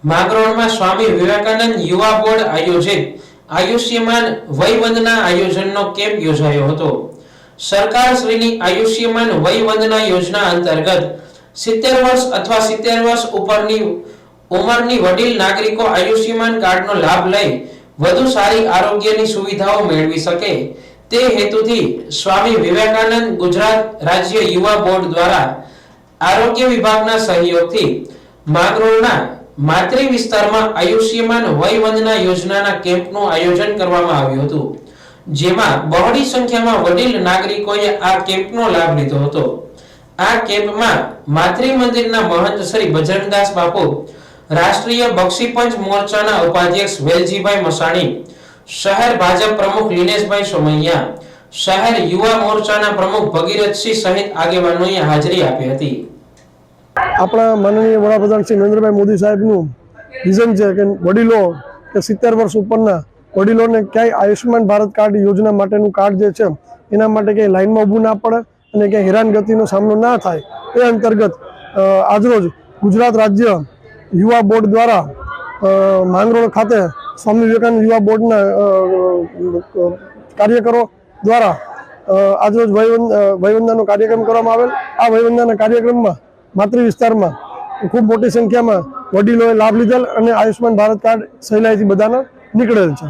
માંગરોળમાં સ્વામી વિવેકાનંદ યુવા બોર્ડ આયોજિત આયુષ્યમાન વયવંદના આયોજનનો કેમ્પ યોજાયો હતો। સરકારશ્રીની આયુષ્યમાન વયવંદના યોજના અંતર્ગત 70 વર્ષ અથવા 70 વર્ષ ઉપરની ઉંમરની વડીલ નાગરિકો આયુષ્યમાન કાર્ડનો લાભ લઈ વધુ સારી આરોગ્યની સુવિધાઓ મેળવી શકે તે હેતુથી સ્વામી વિવેકાનંદ ગુજરાત રાજ્ય યુવા બોર્ડ દ્વારા આરોગ્ય વિભાગના સહયોગથી માંગરોળના માતૃ વિસ્તારમાં આયુષ્યમાન વયવંદના યોજનાના કેમ્પનું આયોજન કરવામાં આવ્યું હતું, જેમાં બહોળી સંખ્યામાં વડીલ નાગરિકોએ આ કેમ્પનો લાભ લીધો હતો। આ કેમ્પમાં માતૃ મંદિરના મહંત શ્રી બજરંગદાસ બાપુ, રાષ્ટ્રીય બક્ષીપંચ મોરચાના ઉપાધ્યક્ષ વેલજીભાઈ મસાણી, શહેર ભાજપ પ્રમુખ લીનેશભાઈ સોમૈયા, શહેર યુવા મોરચાના પ્રમુખ ભગીરથસિંહ સહિત આગેવાનોએ હાજરી આપી હતી। આપણા માનનીય વડાપ્રધાન શ્રી નરેન્દ્રભાઈ મોદી સાહેબનું વિઝન છે કે વડીલો કે 70 વર્ષ ઉપરના વડીલોને ક્યાંય આયુષ્યમાન ભારત કાર્ડ યોજના માટેનું કાર્ડ જે છે એના માટે ક્યાંય લાઇનમાં ઊભું ના પડે અને ક્યાંય હેરાનગતિનો સામનો ના થાય એ અંતર્ગત આજરોજ ગુજરાત રાજ્ય યુવા બોર્ડ દ્વારા માંગરોળ ખાતે સ્વામી વિવેકાનંદ યુવા બોર્ડના કાર્યકરો દ્વારા આજરોજ વયવંદનાનો કાર્યક્રમ કરવામાં આવેલ। આ વયવંદનાના કાર્યક્રમમાં માતૃ વિસ્તારમાં ખૂબ મોટી સંખ્યામાં વડીલોએ લાભ લીધેલ અને આયુષ્યમાન ભારત કાર્ડ સહેલાઈથી બધાને નીકળેલ છે।